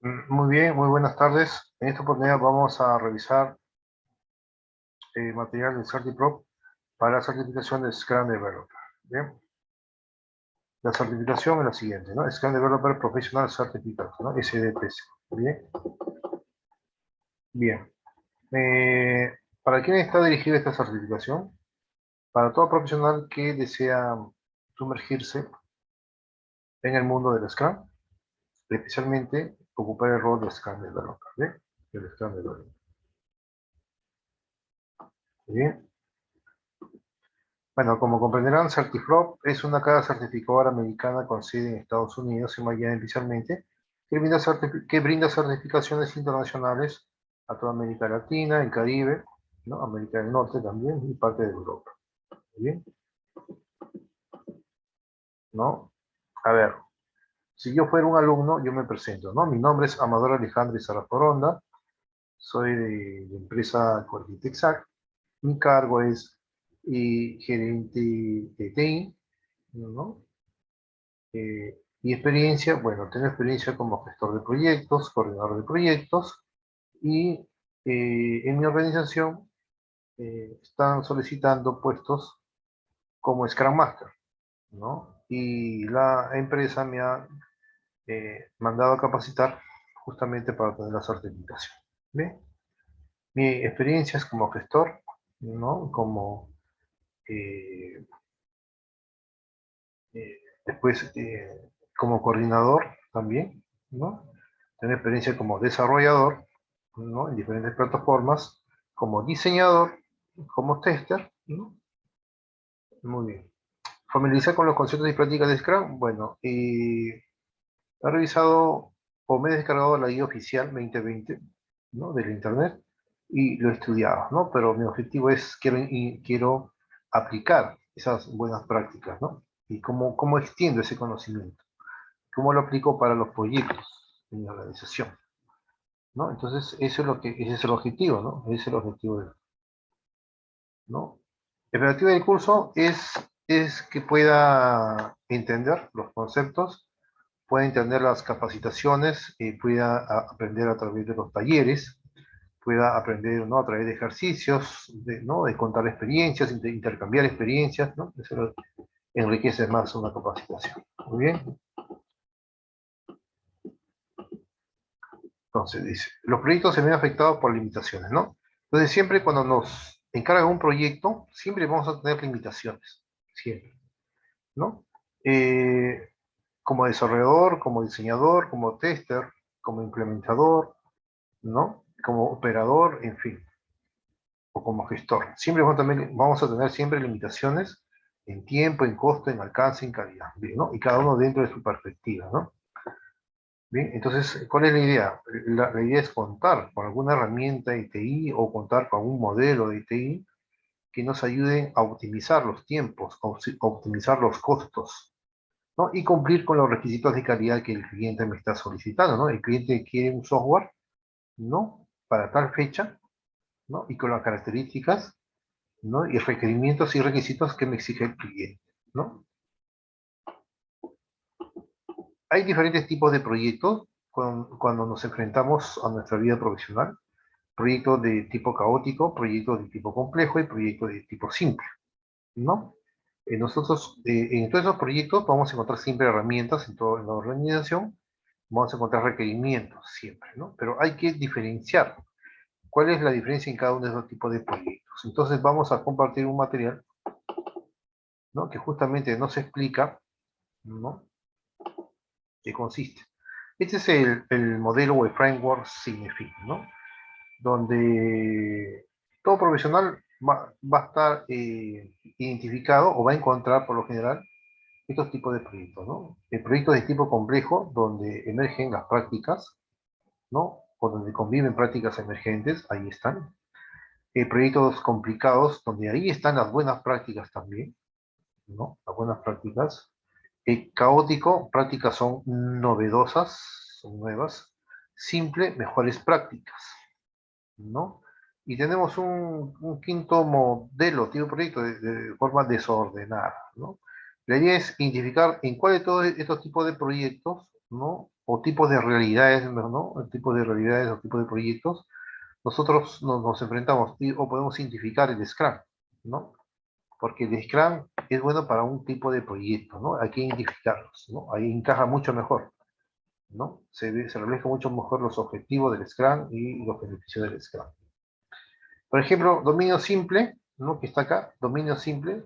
Muy bien, muy buenas tardes. En esta oportunidad vamos a revisar material de CertiPro para la certificación de Scrum Developer. Bien, la certificación es la siguiente, ¿no? Scrum Developer Professional Certificate, ¿no? SDPC. Bien, bien. ¿Para quién está dirigida esta certificación? Para todo profesional que desea sumergirse en el mundo del Scrum, especialmente ocupar el rol de Scrum Developer. Bien, el Scrum Developer. Bien. Bueno, como comprenderán, Certifrop es una casa certificadora americana con sede en Estados Unidos, en Miami especialmente, que brinda certificaciones internacionales a toda América Latina, el Caribe, ¿no? América del Norte también y parte de Europa. ¿Muy bien? ¿No? A ver, si yo fuera un alumno, yo me presento, ¿no? Mi nombre es Amador Alejandro Zaraforonda, soy de empresa Qualitexac, mi cargo es gerente de TI, ¿no? Mi experiencia, bueno, tengo experiencia como gestor de proyectos, coordinador de proyectos, y en mi organización están solicitando puestos como Scrum Master, ¿no? Y la empresa me ha mandado a capacitar justamente para obtener la certificación. ¿Bien? Mi experiencia es como gestor, ¿no? Eh, Después, como coordinador también, ¿no? Tengo experiencia como desarrollador, ¿no? En diferentes plataformas, como diseñador, como tester, ¿no? Muy bien. Familiarizar con los conceptos y prácticas de Scrum, bueno, he revisado o me he descargado la guía oficial 2020, ¿no? Del Internet y lo he estudiado, ¿no? Pero mi objetivo es, quiero aplicar esas buenas prácticas, ¿no? Y cómo extiendo ese conocimiento. ¿Cómo lo aplico para los proyectos de mi organización? ¿No? Entonces, ese es el objetivo, ¿no? Ese es el objetivo, ¿no? El objetivo del curso es que pueda entender los conceptos, pueda entender las capacitaciones, pueda aprender a través de los talleres, pueda aprender, ¿no? A través de ejercicios, ¿no? De contar experiencias, de intercambiar experiencias, ¿no? Eso enriquece más una capacitación. Muy bien. Entonces, dice, los proyectos se ven afectados por limitaciones, ¿no? Entonces, siempre cuando nos encargan un proyecto, siempre vamos a tener limitaciones, siempre, ¿no? Eh, Como desarrollador, como diseñador, como tester, como implementador, ¿no? Como operador, en fin, o como gestor. Siempre vamos a tener siempre limitaciones en tiempo, en costo, en alcance, en calidad, ¿bien? ¿No? Y cada uno dentro de su perspectiva, ¿no? Bien, entonces, ¿cuál es la idea? La idea es contar con alguna herramienta de TI o contar con un modelo de TI que nos ayude a optimizar los tiempos, a optimizar los costos, ¿no? Y cumplir con los requisitos de calidad que el cliente me está solicitando, ¿no? El cliente quiere un software, ¿no? Para tal fecha, ¿no? Y con las características, ¿no? Y requerimientos y requisitos que me exige el cliente, ¿no? Hay diferentes tipos de proyectos cuando nos enfrentamos a nuestra vida profesional. Proyectos de tipo caótico, proyectos de tipo complejo y proyectos de tipo simple, ¿no? Nosotros, en todos esos proyectos vamos a encontrar siempre herramientas en toda la organización, vamos a encontrar requerimientos siempre, ¿no? Pero hay que diferenciar cuál es la diferencia en cada uno de esos tipos de proyectos. Entonces vamos a compartir un material, ¿no? Que justamente nos explica, ¿no? ¿Qué consiste? Este es el modelo o el framework Signify, ¿no? Donde todo profesional va a estar identificado o va a encontrar por lo general estos tipos de proyectos, ¿no? Proyectos de tipo complejo donde emergen las prácticas, ¿no? O donde conviven prácticas emergentes, ahí están. Proyectos complicados donde ahí están las buenas prácticas también, ¿no? Las buenas prácticas. Caótico, prácticas son novedosas, son nuevas. Simple, mejores prácticas, ¿no? Y tenemos un quinto modelo, tipo proyecto de forma desordenada, ¿no? La idea es identificar en cuál de todos estos tipos de proyectos ¿no? O tipos de realidades, ¿no? Tipos de realidades o tipos de proyectos, nosotros nos enfrentamos o podemos simplificar el Scrum, ¿no? Porque el Scrum es bueno para un tipo de proyecto, ¿no? Hay que identificarlos, ¿no? Ahí encaja mucho mejor, ¿no? Se refleja mucho mejor los objetivos del Scrum y los beneficios del Scrum. Por ejemplo, dominio simple, ¿no? Que está acá, dominio simple,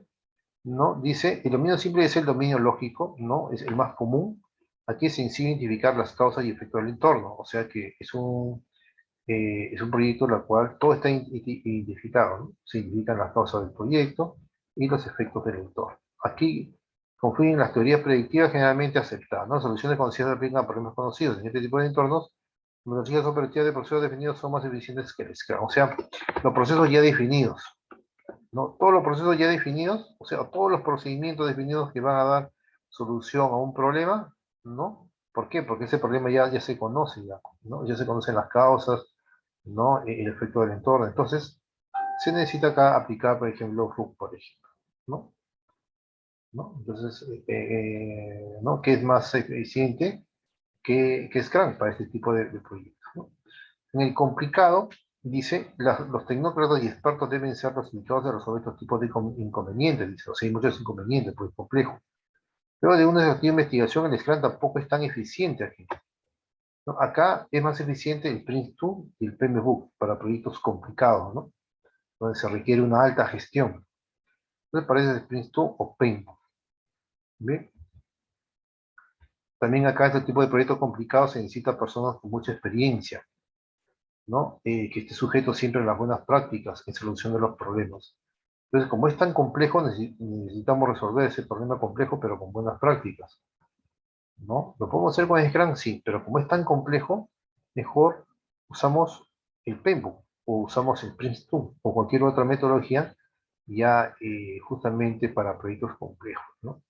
¿no? Dice, el dominio simple es el dominio lógico, ¿no? Es el más común. Aquí es sencillo identificar las causas y efectos del entorno, o sea que es un proyecto en el cual todo está identificado, ¿no? Se identifican las causas del proyecto y los efectos del entorno. Aquí confluyen las teorías predictivas generalmente aceptadas, ¿no? Soluciones conocidas aplican a problemas conocidos. En este tipo de entornos, las metodologías operativas de procesos definidos son más eficientes que el Scrum. O sea, los procesos ya definidos, ¿no? Todos los procesos ya definidos, o sea, todos los procedimientos definidos que van a dar solución a un problema, ¿no? ¿Por qué? Porque ese problema ya se conoce, ya, ¿no? Ya se conocen las causas, ¿no? El efecto del entorno. Entonces, se necesita acá aplicar, por ejemplo, FUG, por ejemplo, ¿no? ¿No? Entonces, ¿no? ¿Qué es más eficiente que Scrum para este tipo de proyectos, ¿no? En el complicado, dice, los tecnócratas y expertos deben ser los indicados de resolver estos tipos de inconvenientes, dice, o sea, hay muchos inconvenientes, pues es complejo. Luego de una exhaustiva investigación, el Scrum tampoco es tan eficiente aquí, ¿no? Acá es más eficiente el Prince2 y el PMBOK para proyectos complicados, ¿no? Donde se requiere una alta gestión. Entonces parece el Prince2 o PMBOK. Bien. También acá este tipo de proyectos complicados se necesita personas con mucha experiencia, ¿no? Que esté sujeto siempre a las buenas prácticas en solución de los problemas. Entonces, como es tan complejo, necesitamos resolver ese problema complejo, pero con buenas prácticas, ¿no? ¿Lo podemos hacer con Scrum? Sí, pero como es tan complejo, mejor usamos el PMBOK, o usamos el Prince2, o cualquier otra metodología, ya justamente para proyectos complejos, ¿no?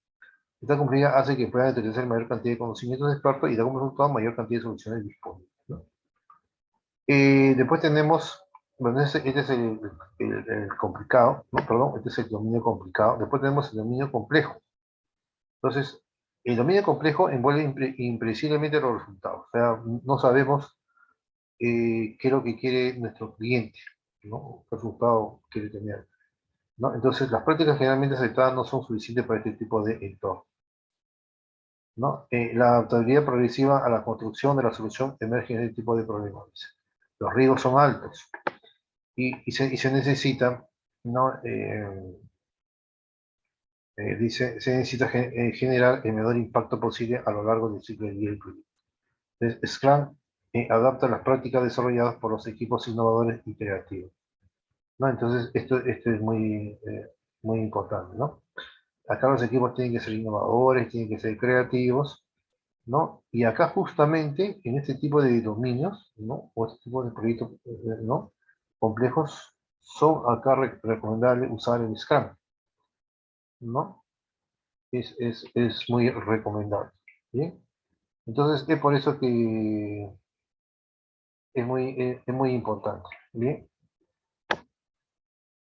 Esta complejidad hace que puedan utilizar mayor cantidad de conocimientos expertos y da como resultado mayor cantidad de soluciones disponibles, ¿no? Después tenemos, bueno, este es el complicado, no, perdón, este es el dominio complicado. Después tenemos el dominio complejo. Entonces, el dominio complejo envuelve imprevisiblemente los resultados. O sea, no sabemos qué es lo que quiere nuestro cliente, ¿no? ¿Qué resultado quiere tener? ¿No? Entonces, las prácticas generalmente aceptadas no son suficientes para este tipo de entorno, ¿no? La adaptabilidad progresiva a la construcción de la solución emerge en este tipo de problemas. Los riesgos son altos y se necesita, ¿no? Dice, se necesita generar el menor impacto posible a lo largo del ciclo de vida del proyecto. Entonces, Scrum adapta las prácticas desarrolladas por los equipos innovadores y creativos, ¿no? Entonces, esto es muy importante, ¿no? Acá los equipos tienen que ser innovadores, tienen que ser creativos, ¿no? Y acá justamente, en este tipo de dominios, ¿no? O este tipo de proyectos, ¿no? Complejos, son acá recomendable usar el Scrum, ¿no? Es muy recomendable, ¿bien? Entonces, es por eso que es muy importante, ¿bien?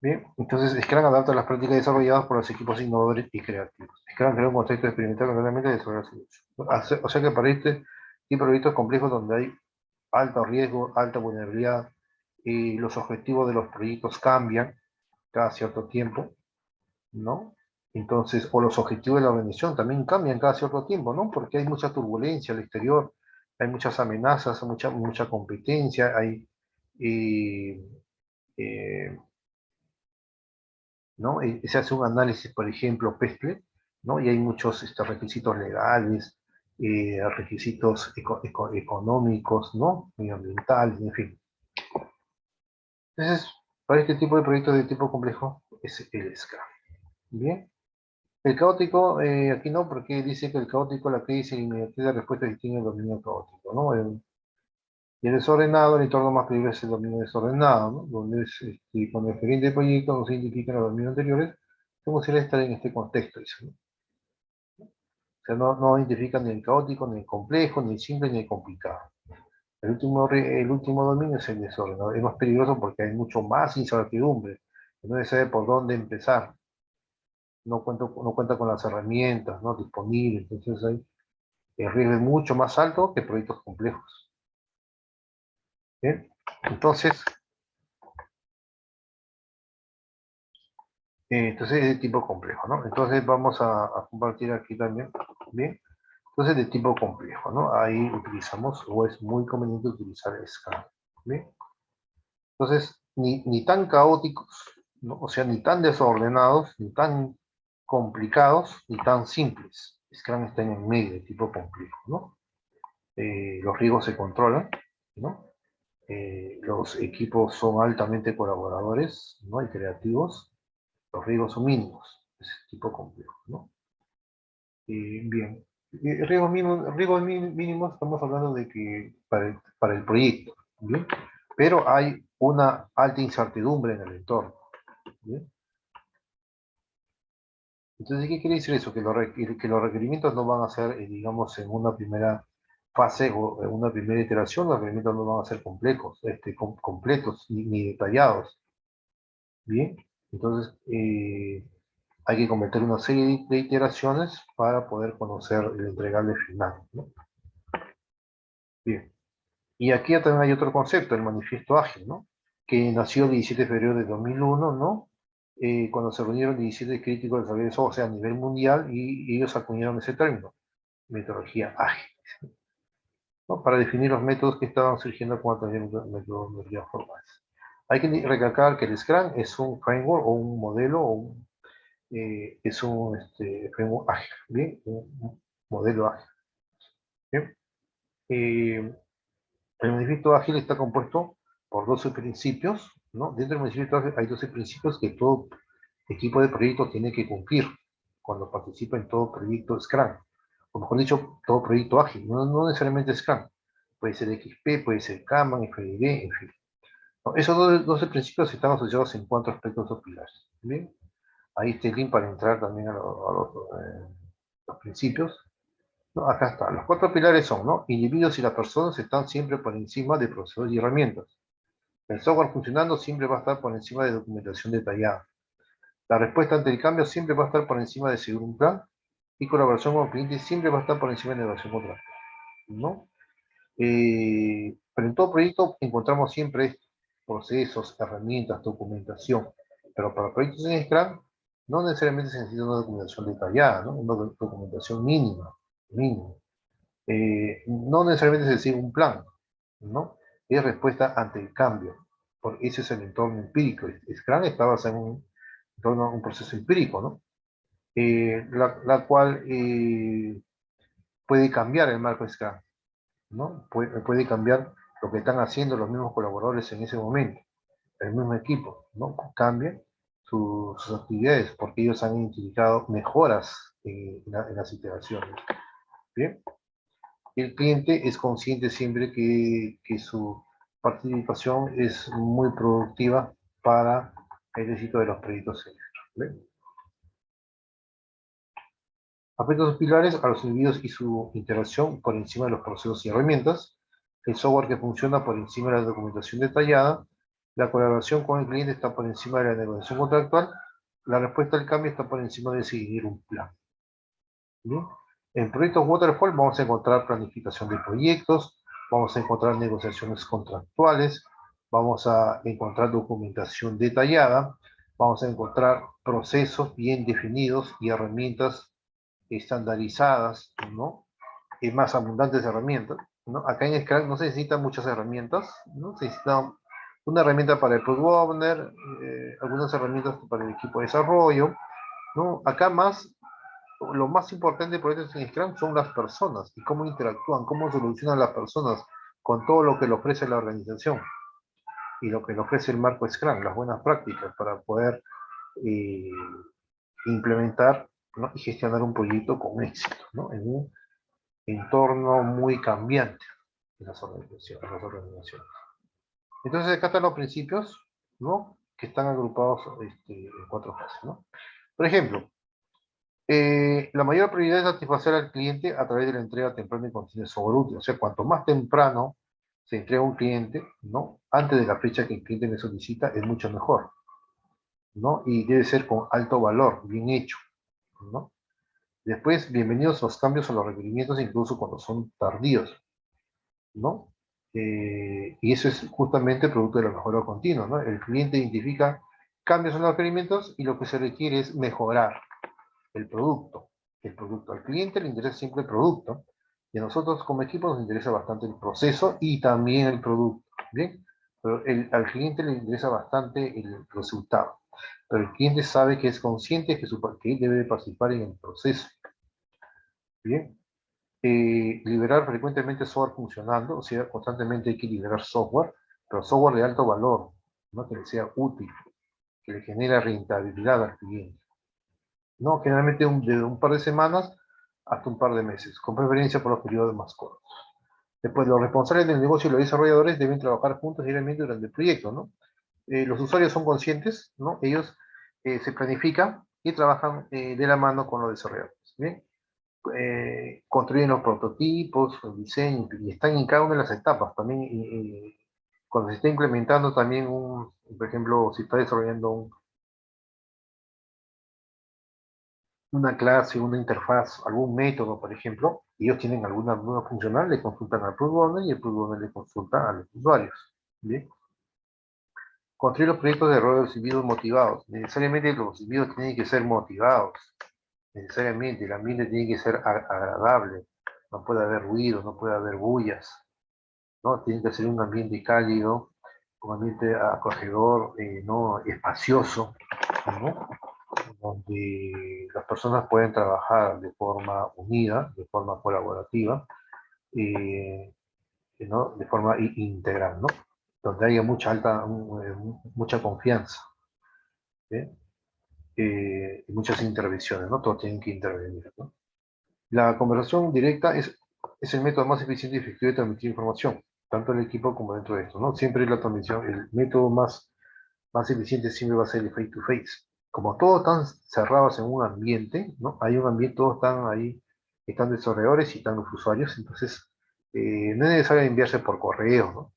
Bien, entonces Scrum adapta las prácticas desarrolladas por los equipos innovadores y creativos. Scrum crea un contexto experimental completamente de desarrollo de solución. O sea que para este tipo de proyectos complejos donde hay alto riesgo, alta vulnerabilidad, y los objetivos de los proyectos cambian cada cierto tiempo, ¿no? Entonces, o los objetivos de la organización también cambian cada cierto tiempo, ¿no? Porque hay mucha turbulencia al exterior, hay muchas amenazas, mucha competencia, hay, eh, eh, ¿no? Se hace un análisis, por ejemplo, PESTLE, ¿no? Y hay muchos requisitos legales, requisitos económicos, ¿no? Medioambientales, en fin. Entonces, para este tipo de proyectos de tipo complejo es el Scrum. Bien. El caótico, aquí no, porque dice que el caótico, la crisis y inmediatez de respuesta distingue el dominio caótico, ¿no? Y el desordenado, el entorno más peligroso es el dominio desordenado, ¿no? Donde es, con el gerente de proyecto no se identifican los dominios anteriores, como si estar en este contexto, dice, ¿no? O sea, no identifican ni el caótico, ni el complejo, ni el simple, ni el complicado. El último dominio es el desordenado. Es más peligroso porque hay mucho más incertidumbre. No se sabe por dónde empezar. No cuenta con las herramientas, ¿no? Disponibles. Entonces hay El riesgo es mucho más alto que proyectos complejos. ¿Bien? Entonces es de tipo complejo, ¿no? Entonces vamos a compartir aquí también, ¿bien? Entonces de tipo complejo, ¿no? Ahí utilizamos, o es muy conveniente utilizar Scala, ¿bien? Entonces, ni tan caóticos, ¿no? O sea, ni tan desordenados, ni tan complicados, ni tan simples. Scrum está en el medio de tipo complejo, ¿no? Los riesgos se controlan, ¿no? Los equipos son altamente colaboradores, ¿no? Y creativos. Los riesgos son mínimos. Es tipo complejo, ¿no? Bien. Riesgos mínimos, estamos hablando de que para el proyecto, ¿bien? Pero hay una alta incertidumbre en el entorno, ¿bien? Entonces, ¿qué quiere decir eso? Que los requerimientos no van a ser, digamos, en una primera fase o en una primera iteración, los requerimientos no van a ser complejos, completos ni detallados, ¿bien? Entonces, hay que cometer una serie de iteraciones para poder conocer el entregable final, ¿no? Bien. Y aquí también hay otro concepto, el manifiesto ágil, ¿no? Que nació el 17 de febrero de 2001, ¿no? Cuando se reunieron 17 críticos del desarrollo de software, o sea, a nivel mundial, y ellos acuñaron ese término, metodología ágil, ¿no? Para definir los métodos que estaban surgiendo con metodologías formales. Hay que recalcar que el Scrum es un framework o un modelo es un framework ágil, ¿bien? Un modelo ágil, ¿bien? Eh, El manifiesto ágil está compuesto por 12 principios, ¿no? Dentro del manifiesto ágil hay 12 principios que todo equipo de proyecto tiene que cumplir cuando participa en todo proyecto Scrum. O mejor dicho, todo proyecto ágil, no necesariamente Scrum. Puede ser XP, puede ser Kanban, FDD, en fin. ¿No? Esos 12 principios están asociados en 4 aspectos o pilares. ¿Bien? Ahí está el link para entrar también los principios. ¿No? Acá está. Los 4 pilares son, ¿no? Individuos y las personas están siempre por encima de procesos y herramientas. El software funcionando siempre va a estar por encima de documentación detallada. La respuesta ante el cambio siempre va a estar por encima de seguir un plan y colaboración con el cliente siempre va a estar por encima de negociación contractual, ¿no? Pero en todo proyecto encontramos siempre procesos, herramientas, documentación. Pero para proyectos en Scrum no necesariamente se necesita una documentación detallada, ¿no? Una documentación mínima. No necesariamente se sigue un plan, ¿no? Es respuesta ante el cambio. Porque ese es el entorno empírico. Scrum está basado en un entorno, un proceso empírico, ¿no? La cual puede cambiar el marco Scrum, ¿no? Puede cambiar lo que están haciendo los mismos colaboradores en ese momento, el mismo equipo, ¿no? Cambia sus actividades porque ellos han identificado mejoras en las iteraciones. Bien, el cliente es consciente siempre que su participación es muy productiva para el éxito de los proyectos. ¿Bien? Aspectos pilares a los individuos y su interacción por encima de los procesos y herramientas, el software que funciona por encima de la documentación detallada, la colaboración con el cliente está por encima de la negociación contractual, la respuesta al cambio está por encima de seguir un plan. ¿Bien? En proyectos Waterfall vamos a encontrar planificación de proyectos, vamos a encontrar negociaciones contractuales, vamos a encontrar documentación detallada, vamos a encontrar procesos bien definidos y herramientas estandarizadas, ¿no? Y más abundantes herramientas, ¿no? Acá en Scrum no se necesitan muchas herramientas, ¿no? Se necesita una herramienta para el Product Owner, algunas herramientas para el equipo de desarrollo, ¿no? Acá lo más importante por eso en Scrum son las personas y cómo interactúan, cómo solucionan las personas con todo lo que le ofrece la organización y lo que le ofrece el marco Scrum, las buenas prácticas para poder eh, implementar, ¿no? Y gestionar un proyecto con éxito, ¿no? En un entorno muy cambiante en las organizaciones. Entonces acá están los principios, ¿no? Que están agrupados en 4 fases, ¿no? Por ejemplo, la mayor prioridad es satisfacer al cliente a través de la entrega temprana y continua de software útil. O sea, cuanto más temprano se entrega a un cliente, ¿no? Antes de la fecha que el cliente le solicita, es mucho mejor, ¿no? Y debe ser con alto valor, bien hecho, ¿no? Después, bienvenidos los cambios a los requerimientos, incluso cuando son tardíos, ¿no? Y eso es justamente producto de la mejora continua, ¿no? El cliente identifica cambios en los requerimientos y lo que se requiere es mejorar el producto. El producto. Al cliente le interesa siempre el producto y a nosotros como equipo nos interesa bastante el proceso y también el producto, ¿bien? Pero al cliente le interesa bastante el resultado. Pero el cliente sabe que es consciente que debe participar en el proceso, ¿bien? Liberar frecuentemente software funcionando, o sea, constantemente hay que liberar software, pero software de alto valor, ¿no? Que le sea útil, que le genere rentabilidad al cliente. ¿No? Generalmente de un par de semanas hasta un par de meses, con preferencia por los periodos más cortos. Después, los responsables del negocio y los desarrolladores deben trabajar juntos diariamente durante el proyecto, ¿no? Los usuarios son conscientes, ¿no? Ellos se planifican y trabajan de la mano con los desarrolladores, ¿bien? Construyen los prototipos, el diseño, y están en cada una de las etapas. También, cuando se está implementando también por ejemplo, si está desarrollando una clase, una interfaz, algún método, por ejemplo, y ellos tienen alguna duda funcional, le consultan al Product Owner y el Product Owner le consulta a los usuarios. ¿Bien? Construir los proyectos de desarrollo de los individuos motivados. Necesariamente los individuos tienen que ser motivados. Necesariamente el ambiente tiene que ser agradable. No puede haber ruido, no puede haber bullas. ¿No? Tiene que ser un ambiente cálido, un ambiente acogedor, no espacioso, ¿no? Donde las personas pueden trabajar de forma unida, de forma colaborativa, eh, ¿no? De forma integral, ¿no? Donde haya mucha confianza, ¿sí? Y muchas intervenciones, ¿no? Todos tienen que intervenir, ¿no? La conversación directa es el método más eficiente y efectivo de transmitir información, tanto en el equipo como dentro de esto, ¿no? Siempre la transmisión, el método más eficiente siempre va a ser el face to face. Como todos están cerrados en un ambiente, ¿no? Hay un ambiente, todos están ahí, están desarrolladores y están los usuarios, entonces no es necesario enviarse por correo, ¿no?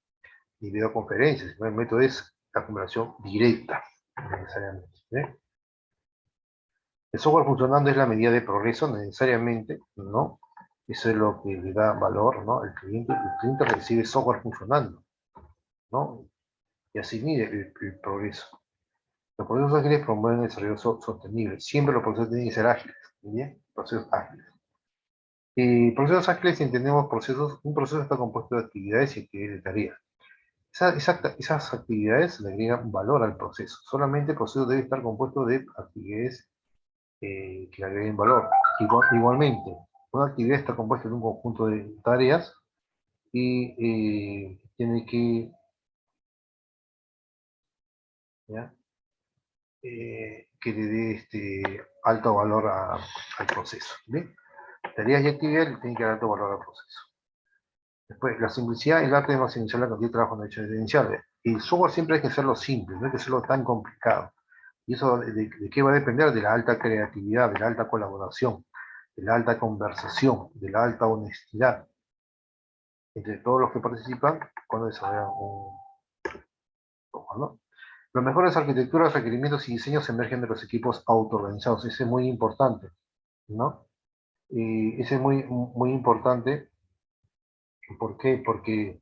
Ni videoconferencias, sino el método es la conversación directa, necesariamente. ¿Eh? El software funcionando es la medida de progreso, necesariamente, ¿no? Eso es lo que le da valor, ¿no? El cliente recibe software funcionando, ¿no? Y así mide el progreso. Los procesos ágiles promueven el desarrollo sostenible. Siempre los procesos tienen que ser ágiles. ¿Bien? Procesos ágiles. Procesos ágiles entendemos un proceso está compuesto de actividades y actividades de tareas. Esas actividades le agregan valor al proceso. Solamente el proceso debe estar compuesto de actividades que le agreguen valor. Igualmente, una actividad está compuesta de un conjunto de tareas y tiene ¿ya? Que le dé alto valor al proceso. ¿Bien? Tareas y actividades le tienen que dar alto valor al proceso. Después, la simplicidad y el arte de maximizar la cantidad de trabajo no hecho evidenciable. El software siempre hay que hacerlo simple, no hay que hacerlo tan complicado. ¿Y eso de qué va a depender? De la alta creatividad, de la alta colaboración, de la alta conversación, de la alta honestidad entre todos los que participan cuando desarrollan un software, ¿no? Las mejores arquitecturas, requerimientos y diseños emergen de los equipos autoorganizados. Ese es muy importante, ¿no? Y ese es muy importante. ¿Por qué? Porque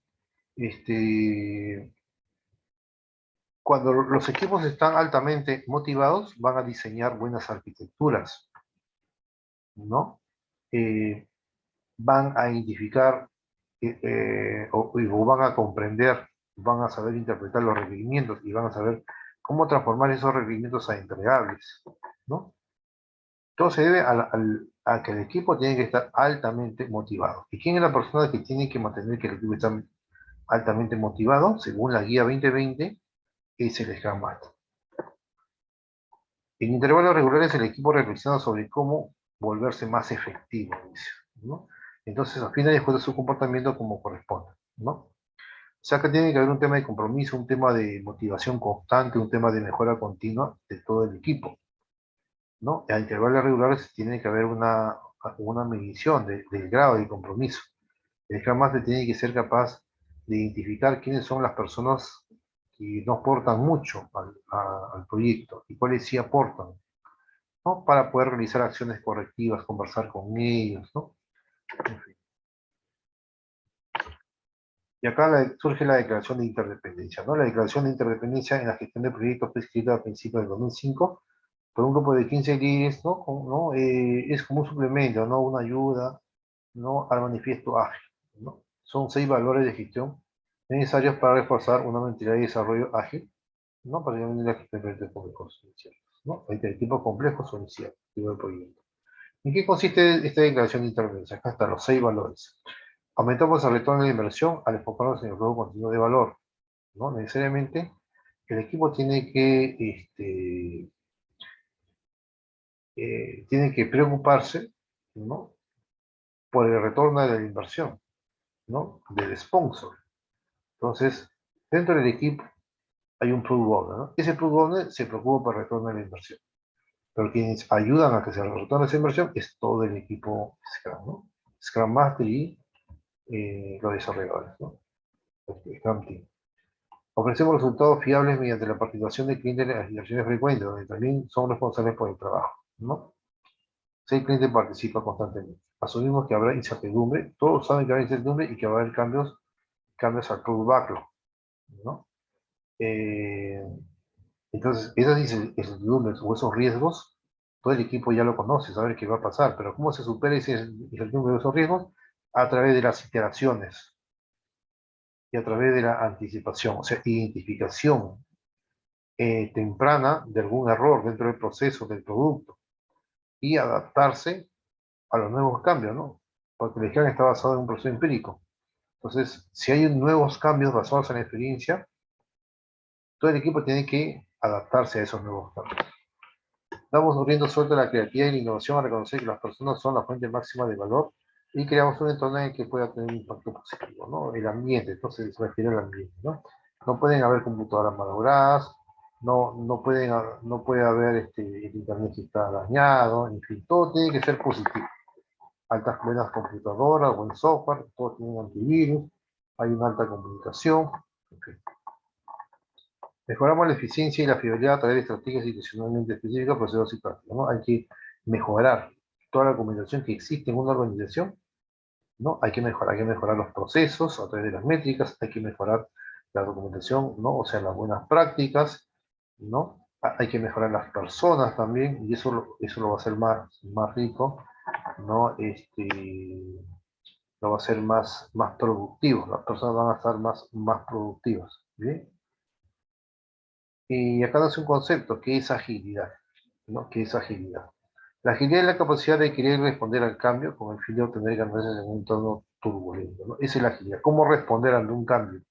cuando los equipos están altamente motivados, van a diseñar buenas arquitecturas, ¿no? Eh, Van a identificar o van a comprender, van a saber interpretar los requerimientos y van a saber cómo transformar esos requerimientos a entregables, ¿no? Todo se debe a que el equipo tiene que estar altamente motivado. ¿Y quién es la persona que tiene que mantener que el equipo esté altamente motivado? Según la guía 2020, es el Scrum Master. En intervalos regulares el equipo reflexiona sobre cómo volverse más efectivo, dice, ¿no? Entonces afina y ajusta su comportamiento como corresponde, ¿no? O sea que tiene que haber un tema de compromiso, un tema de motivación constante, un tema de mejora continua de todo el equipo, ¿no? A intervalos regulares tiene que haber una medición del grado de compromiso. El Scrum Master tiene que ser capaz de identificar quiénes son las personas que no aportan mucho al proyecto y cuáles sí aportan. ¿no? Para poder realizar acciones correctivas, conversar con ellos, ¿no? En fin. Y acá surge la declaración de interdependencia, ¿no? La declaración de interdependencia en la gestión de proyectos fue escrita a principios del 2005 por un grupo de 15 líderes, ¿no? Es como un suplemento, ¿no? Una ayuda, ¿no? Al manifiesto ágil, ¿no? Son 6 valores de gestión necesarios para reforzar una mentalidad de desarrollo ágil, ¿no? Para la gestión de proyectos públicos inciertos, ¿no? De tipo complejo o incierto, tipo de proyecto. ¿En qué consiste esta declaración de interdependencia? Acá están los 6 valores. Aumentamos el retorno de la inversión al enfocarnos en el juego continuo de valor, ¿no? Necesariamente el equipo tiene que preocuparse, ¿no? Por el retorno de la inversión, ¿no? Del sponsor. Entonces, dentro del equipo hay un product owner, ¿no? Ese product owner se preocupa por el retorno de la inversión. Pero quienes ayudan a que se retorne esa inversión es todo el equipo Scrum, ¿no? Scrum Master y los desarrolladores, ¿no? Scrum Team. Ofrecemos resultados fiables mediante la participación de clientes en las acciones frecuentes, donde también son responsables por el trabajo, ¿no? Si el cliente participa constantemente. Asumimos que habrá incertidumbre, todos saben que habrá incertidumbre y que va a haber cambios al product backlog, ¿no? Eh, entonces, esas incertidumbres o esos riesgos, todo el equipo ya lo conoce, sabe qué va a pasar, pero ¿cómo se supera ese incertidumbre o esos riesgos? A través de las iteraciones y a través de la anticipación, o sea, identificación temprana de algún error dentro del proceso del producto y adaptarse a los nuevos cambios, ¿no? Porque el Scrum está basado en un proceso empírico. Entonces, si hay nuevos cambios basados en la experiencia, todo el equipo tiene que adaptarse a esos nuevos cambios. Damos abriendo suelta a la creatividad y la innovación a reconocer que las personas son la fuente máxima de valor y creamos un entorno en el que pueda tener un impacto positivo, ¿no? El ambiente, entonces se refiere al ambiente, ¿no? No pueden haber computadoras malogradas, no puede haber el internet que está dañado, en fin, todo tiene que ser positivo. Altas buenas computadoras, buen software, todo tiene antivirus, hay una alta comunicación, en fin. Mejoramos la eficiencia y la fiabilidad a través de estrategias institucionalmente específicas, procesos y prácticas, ¿no? Hay que mejorar toda la comunicación que existe en una organización, ¿no? Hay que mejorar los procesos a través de las métricas, hay que mejorar la documentación, ¿no? O sea, las buenas prácticas, ¿no? Hay que mejorar las personas también, y eso lo va a hacer más rico, ¿no? Lo va a hacer más productivo, las personas van a estar más productivas, ¿bien? Y acá nace un concepto que es agilidad, ¿no? ¿Qué es agilidad? La agilidad es la capacidad de querer responder al cambio con el fin de obtener ganancias en un entorno turbulento, ¿no? Esa es la agilidad. ¿Cómo responder ante un cambio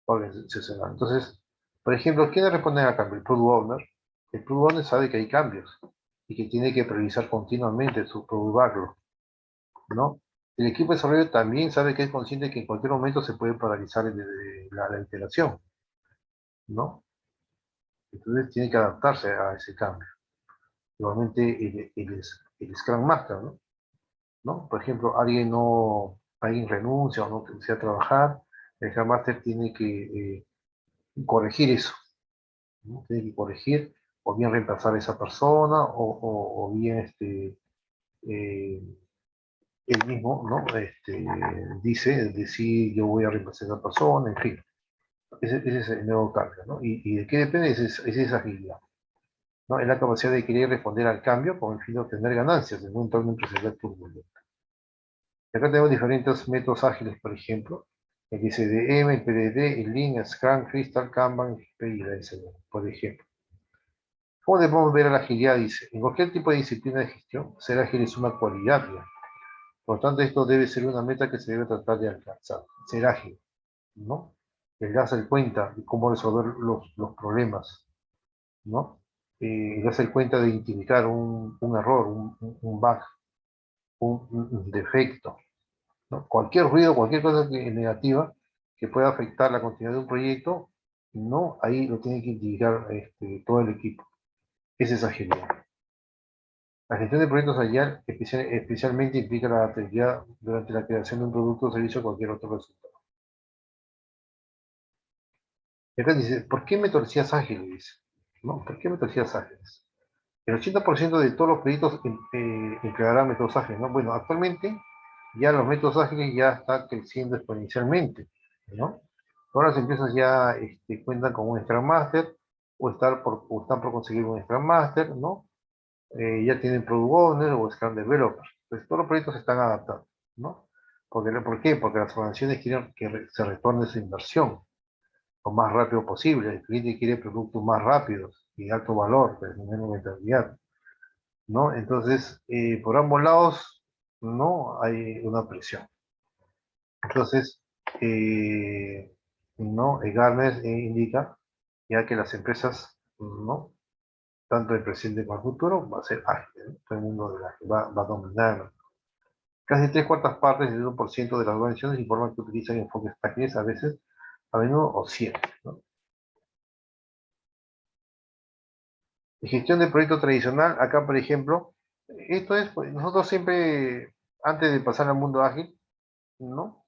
organizacional? Entonces, por ejemplo, ¿quién responde al cambio? El product owner. El product owner sabe que hay cambios y que tiene que priorizar continuamente su product backlog, ¿no? El equipo de desarrollo también sabe que es consciente que en cualquier momento se puede paralizar la iteración, ¿no? Entonces tiene que adaptarse a ese cambio. Igualmente el Scrum Master, ¿no? ¿No? Por ejemplo, alguien renuncia o no desea trabajar, el Scrum Master tiene que corregir eso, ¿no? Tiene que corregir o bien reemplazar a esa persona o bien eh, él mismo, ¿no? Dice, decir yo voy a reemplazar a esa persona, en fin. Ese es el nuevo cambio, ¿no? ¿Y de qué depende? Es esa agilidad, ¿no? Es la capacidad de querer responder al cambio con el fin de obtener ganancias en un entorno empresarial turbulento. Y acá tenemos diferentes métodos ágiles, por ejemplo, el ICDM, el PDD, el Lean, el Scrum, Crystal, Kanban, el GP y la SLO, por ejemplo. ¿Cómo debemos ver a la agilidad? Dice, en cualquier tipo de disciplina de gestión, ser ágil es una cualidad, ¿ya? Por lo tanto, esto debe ser una meta que se debe tratar de alcanzar, ser ágil, ¿no? El darse cuenta de cómo resolver los problemas, ¿no? Darse cuenta de identificar un error, un bug, un defecto, ¿no? Cualquier ruido, cualquier cosa negativa que pueda afectar la continuidad de un proyecto, ¿no? Ahí lo tiene que identificar todo el equipo. Esa es agilidad. La gestión de proyectos agile especialmente implica la actividad durante la creación de un producto o servicio o cualquier otro resultado. Y acá dice, ¿por qué metodologías ágiles? ¿No? ¿Por qué metodologías ágiles? El 80% de todos los proyectos emplearán métodos ágiles, ¿no? Bueno, actualmente ya los métodos ágiles ya están creciendo exponencialmente, ¿no? Todas las empresas ya cuentan con un Scrum Master o están por conseguir un Scrum Master, ¿no? Ya tienen Product Owner o Scrum Developer. Entonces todos los proyectos se están adaptando, ¿no? ¿Por qué? Porque las organizaciones quieren que se retorne su inversión lo más rápido posible. El cliente quiere productos más rápidos y de alto valor, de menor rentabilidad, ¿no? Entonces, por ambos lados, no hay una presión. Entonces, no, Gartner indica ya que las empresas, no, tanto el presente como el futuro, va a ser ágil, ¿no? Todo el mundo va a dominar. Casi tres cuartas partes del 1% de las organizaciones informan que utilizan enfoques ágiles a veces, a menudo o siempre, ¿no? Gestión de proyecto tradicional, acá por ejemplo, esto es, pues, nosotros siempre, antes de pasar al mundo ágil, ¿no?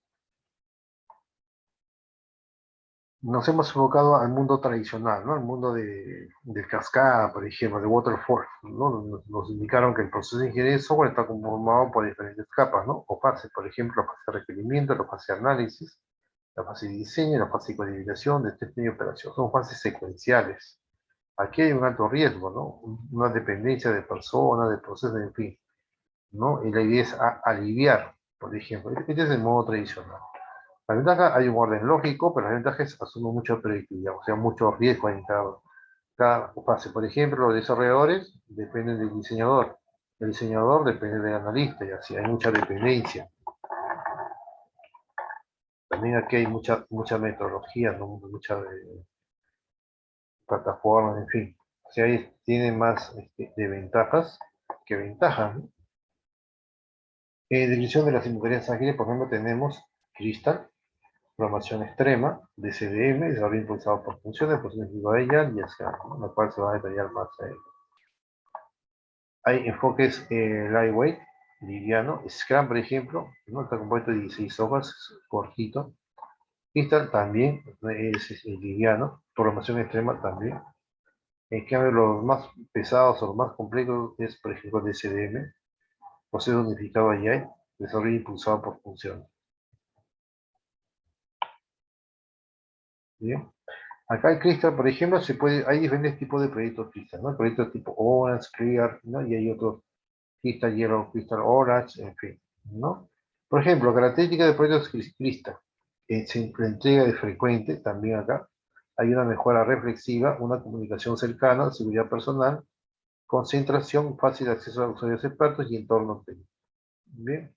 Nos hemos enfocado al mundo tradicional, ¿no? Al mundo de cascada, por ejemplo, de waterfall, ¿no? Nos indicaron que el proceso de ingeniería de software está conformado por diferentes capas, ¿no? O fases, por ejemplo, la fase de requerimiento, la fase de análisis, la fase de diseño, la fase de codificación, de testing y operación. Son fases secuenciales. Aquí hay un alto riesgo, ¿no? Una dependencia de personas, de procesos, en fin, ¿no? Y la idea es aliviar, por ejemplo. Este es el modo tradicional. La ventaja, hay un orden lógico, pero las ventajas asumen mucha predictividad, o sea, mucho riesgo en cada fase. Por ejemplo, los desarrolladores dependen del diseñador, el diseñador depende del analista, y así hay mucha dependencia. También aquí hay mucha metodología, ¿no? Mucha plataformas, en fin. O sea, ahí tiene más de ventajas que ventajas, ¿no? Definición de las simultáneas ágiles, por ejemplo, tenemos Crystal, programación extrema, DCDM, desarrollo impulsado por funciones, funciones de ella, y así, ¿no? La cual se va a detallar más. Hay enfoques lightweight, liviano, Scrum, por ejemplo, ¿no? Está compuesto de 16 hojas, es cortito. Crystal también es liviano, programación extrema también. En cambio, los más pesados o los más complejos es, por ejemplo, DCDM, proceso unificado AI, desarrollo impulsado por funciones. Bien. Acá el Crystal, por ejemplo, hay diferentes tipos de proyectos Crystal, ¿no? Proyectos tipo Orange, Clear, ¿no? Y hay otros Crystal Yellow, Crystal Orange, en fin, ¿no? Por ejemplo, características de proyectos Crystal. La entrega de frecuente, también acá. Hay una mejora reflexiva, una comunicación cercana, seguridad personal, concentración, fácil acceso a usuarios expertos y entorno técnico. Bien.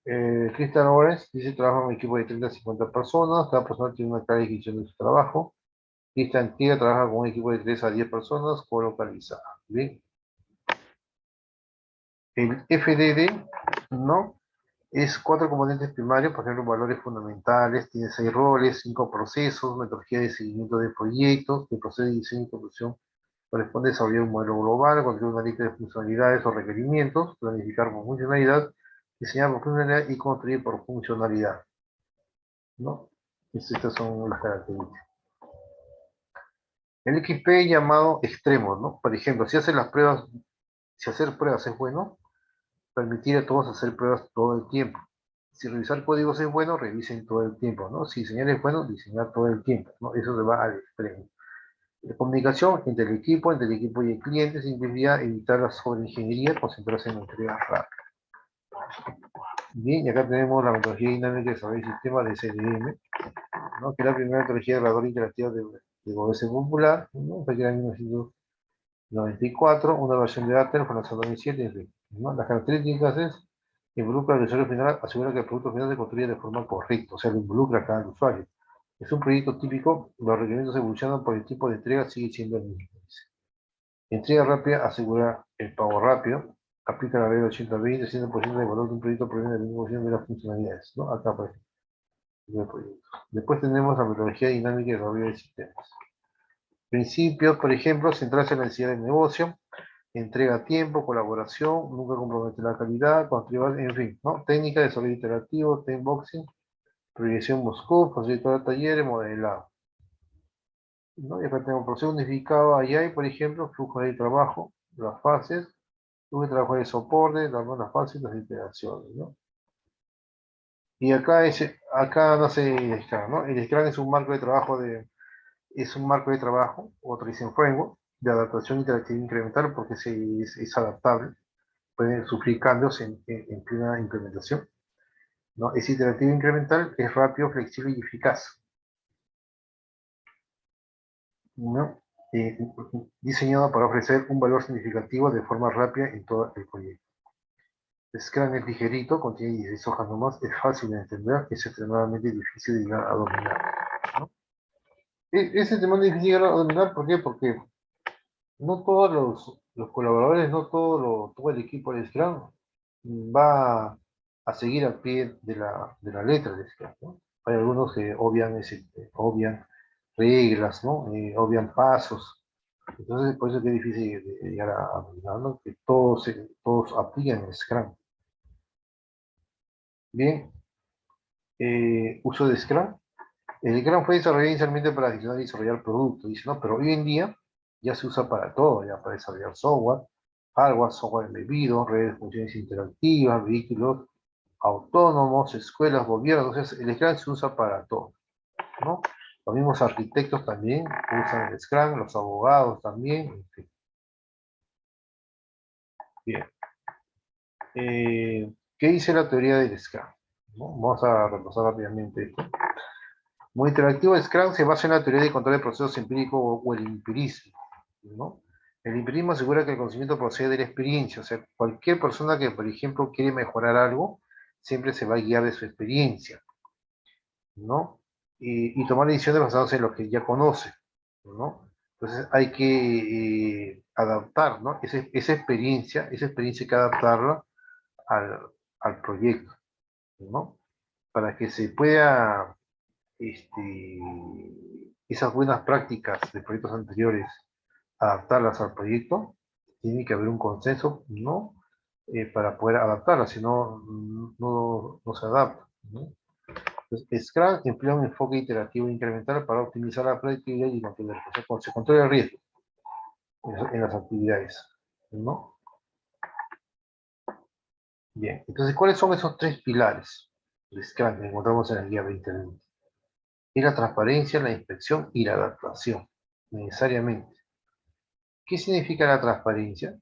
Crystal Orange dice trabaja en un equipo de 30 a 50 personas, cada persona tiene una clara descripción de su trabajo. Esta entidad trabaja con un equipo de 3 a 10 personas colocalizadas. Bien. El FDD, ¿no? Es cuatro componentes primarios, por ejemplo, valores fundamentales, tiene 6 roles, 5 procesos, metodología de seguimiento de proyectos, de proceso de diseño y conclusión. Corresponde desarrollar un modelo global, construir una lista de funcionalidades o requerimientos, planificar por funcionalidad, diseñar por funcionalidad y construir por funcionalidad, ¿no? Estas son las características. El XP llamado extremo, ¿no? Por ejemplo, si hacer pruebas es bueno, permitir a todos hacer pruebas todo el tiempo. Si revisar códigos es bueno, revisen todo el tiempo, ¿no? Si diseñar es bueno, diseñar todo el tiempo, ¿no? Eso se va al extremo. La comunicación entre el equipo y el cliente, simplicidad, evitar la sobreingeniería, concentrarse en entregas rápidas. Bien, y acá tenemos la metodología dinámica de desarrollo de sistemas de CDM, ¿no? Que es la primera metodología de evaluador interactiva de OS Popular, ¿no? Fue creada en 1994, una versión de Atter fue lanzada en 2007, en fin, ¿no? Las características es involucra al usuario final, asegura que el producto final se construye de forma correcta, o sea, lo involucra a cada usuario. Es un proyecto típico, los requerimientos evolucionan por el tipo de entrega, sigue siendo el mismo. Entrega rápida, asegura el pago rápido, aplica la regla 80-20, 100% del valor de un proyecto proviene del mismo de las funcionalidades, ¿no? Acá, por ejemplo, después tenemos la metodología dinámica de desarrollo de sistemas. Principios, por ejemplo, centrarse en la necesidad del negocio, entrega a tiempo, colaboración, nunca compromete la calidad, construir, en fin, ¿no? Técnica de desarrollo interactivo, timeboxing, proyección Moscú, facilitador de talleres, modelado, ¿no? Y acá tenemos proceso unificado, ahí hay, por ejemplo, flujo de trabajo, las fases, tuve trabajo de soporte, las fases y las iteraciones, ¿no? Y acá nace el Scrum, ¿no? El Scrum es un marco de trabajo otro dicen framework, de adaptación interactiva incremental porque es adaptable, puede sufrir cambios en plena implementación, ¿no? Es iterativo incremental, es rápido, flexible y eficaz, ¿no? Diseñado para ofrecer un valor significativo de forma rápida en todo el proyecto. Scrum es ligerito, contiene 16 hojas nomás, es fácil de entender, es extremadamente difícil de llegar a dominar, ¿no? Es extremadamente difícil de llegar a dominar, ¿por qué? Porque no todos los colaboradores, no todo el equipo de Scrum va a seguir al pie de la letra de Scrum, ¿no? Hay algunos que obvian reglas, ¿no? Obvian pasos. Entonces, por eso es que es difícil de llegar a dominar, ¿no? Que todos apliquen el Scrum. Bien, uso de Scrum. El Scrum fue desarrollado inicialmente para gestionar y desarrollar productos, dice, ¿no? Pero hoy en día ya se usa para todo, ya para desarrollar software, hardware, software embebido, redes de funciones interactivas, vehículos autónomos, escuelas, gobiernos. Entonces, el Scrum se usa para todo, ¿no? Los mismos arquitectos también usan el Scrum, los abogados también, en fin. Bien. ¿Qué dice la teoría del Scrum? ¿No? Vamos a repasar rápidamente esto. Muy interactivo, el Scrum se basa en la teoría de control de procesos empíricos o el empirismo, ¿no? El empirismo asegura que el conocimiento procede de la experiencia, o sea, cualquier persona que, por ejemplo, quiere mejorar algo, siempre se va a guiar de su experiencia, ¿no? Y tomar decisiones basadas en lo que ya conoce, ¿no? Entonces hay que adaptar, ¿no? Esa experiencia hay que adaptarla al, al proyecto, ¿no? Para que se pueda este, esas buenas prácticas de proyectos anteriores, adaptarlas al proyecto, tiene que haber un consenso, ¿no? Para poder adaptarlas, si no, no se adapta, ¿no? Entonces, Scrum emplea un enfoque iterativo incremental para optimizar la productividad y se controla el riesgo en las actividades, ¿no? Bien, entonces, ¿cuáles son esos tres pilares de Scrum que encontramos en la guía 2020? Es la transparencia, la inspección y la adaptación, necesariamente. ¿Qué significa la transparencia?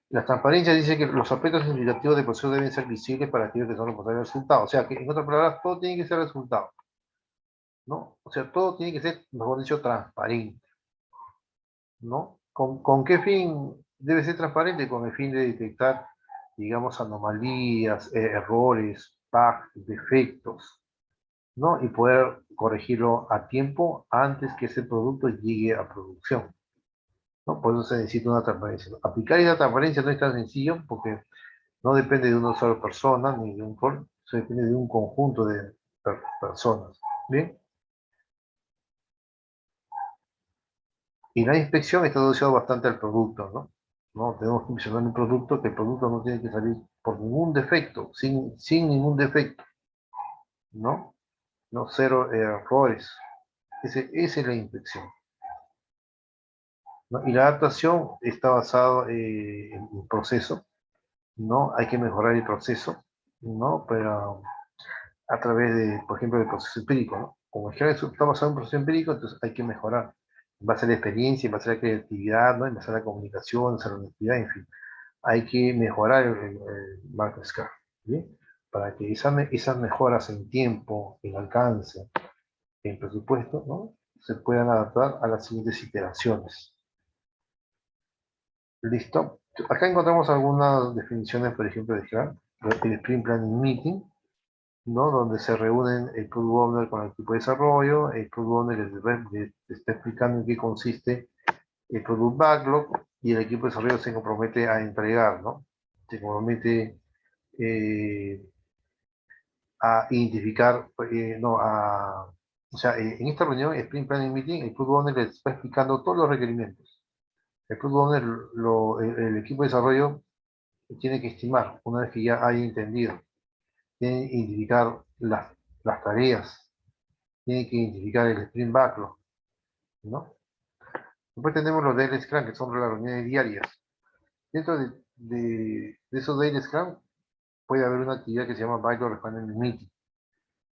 La transparencia dice que los aspectos significativos del proceso deben ser visibles para aquellos que son responsables del resultado. O sea, que en otras palabras, todo tiene que ser resultado, ¿no? O sea, todo tiene que ser, mejor dicho, transparente, ¿no? ¿Con qué fin debe ser transparente? Con el fin de detectar, digamos, anomalías, errores, bugs, defectos, ¿no? Y poder corregirlo a tiempo antes que ese producto llegue a producción, ¿no? Por eso se necesita una transparencia. Aplicar esa transparencia no es tan sencillo porque no depende de una sola persona ni de un rol, eso depende de un conjunto de personas. ¿Bien? Y la inspección está asociado bastante al producto, ¿no? ¿No? Tenemos que inspeccionar un producto, que el producto no tiene que salir por ningún defecto, sin ningún defecto, ¿no? No, cero errores. Esa es la inspección, ¿no? Y la adaptación está basada en un proceso, ¿no? Hay que mejorar el proceso, ¿no? Pero a través de, por ejemplo, del proceso empírico, ¿no? Como es que eso está basado en un proceso empírico, entonces hay que mejorar en base a la experiencia, en base a la creatividad, ¿no? En base a la comunicación, en base a la honestidad, en fin. Hay que mejorar el marco SCAR, ¿bien? Para que esas mejoras en tiempo, en alcance, en presupuesto, ¿no? Se puedan adaptar a las siguientes iteraciones. ¿Listo? Acá encontramos algunas definiciones, por ejemplo, de SCAR, el Sprint Planning Meeting, ¿no? Donde se reúnen el Product Owner con el equipo de desarrollo, el Product Owner les está explicando en qué consiste el Product Backlog y el equipo de desarrollo se compromete a entregar, ¿no? Se compromete eh, a identificar, no, o sea, en esta reunión, Sprint Planning Meeting, el Product Owner les está explicando todos los requerimientos. El Product Owner, el equipo de desarrollo tiene que estimar, una vez que ya haya entendido, tiene que identificar las tareas, tiene que identificar el sprint backlog, ¿no? Después tenemos los daily scrum, que son las reuniones diarias. Dentro de esos Daily Scrum puede haber una actividad que se llama Backlog Refinement Meeting,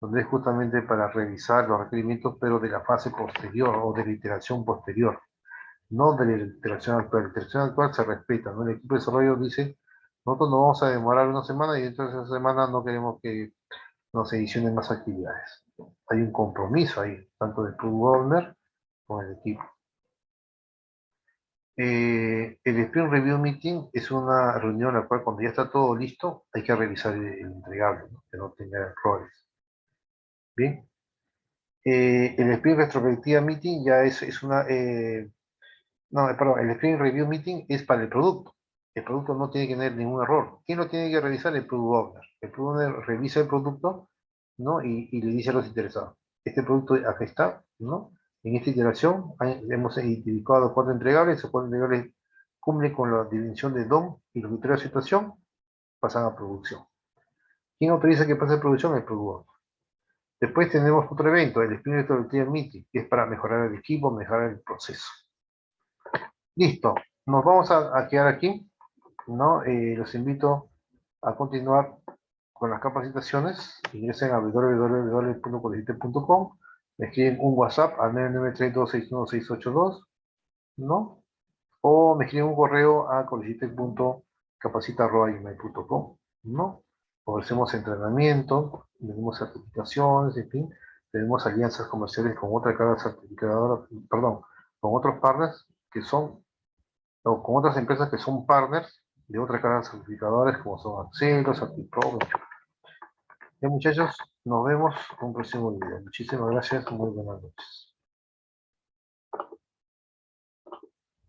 donde es justamente para revisar los requerimientos, pero de la fase posterior o de la iteración posterior, no de la iteración actual. La iteración actual se respeta, ¿no? El equipo de desarrollo dice, nosotros nos vamos a demorar una semana y dentro de esa semana no queremos que nos edicionen más actividades. Hay un compromiso ahí, tanto del Product Owner con el equipo. El Sprint Review Meeting es una reunión en la cual cuando ya está todo listo, hay que revisar el entregable, ¿no? Que no tenga errores. Bien. El Sprint Retrospectiva Meeting ya es una... no, perdón, el Sprint Review Meeting es para el producto. El producto no tiene que tener ningún error. ¿Quién lo tiene que revisar? El Product Owner. El Product Owner revisa el producto, ¿no? Y le dice a los interesados, este producto acá está, ¿no? En esta iteración hemos identificado 4 entregables, esos 4 entregables cumplen con la dimensión de DOM y los criterios de situación, pasan a producción. ¿Quién autoriza que pase a producción? El Product Owner. Después tenemos otro evento, el Sprint Retrospective Meeting, que es para mejorar el equipo, mejorar el proceso. Listo, nos vamos a quedar aquí, ¿no? Los invito a continuar con las capacitaciones. Ingresen a www.colegite.com, me escriben un WhatsApp al 993261682, ¿no? O me escriben un correo a colegite.capacita@gmail.com, ¿no? Ofrecemos entrenamiento, tenemos certificaciones, en fin, tenemos alianzas comerciales con otra carga certificadora, perdón, con otros partners que son o con otras empresas que son partners de otras cadenas certificadoras como son Accelo, Certipro. Bien, muchachos, nos vemos en un próximo video. Muchísimas gracias, muy buenas noches.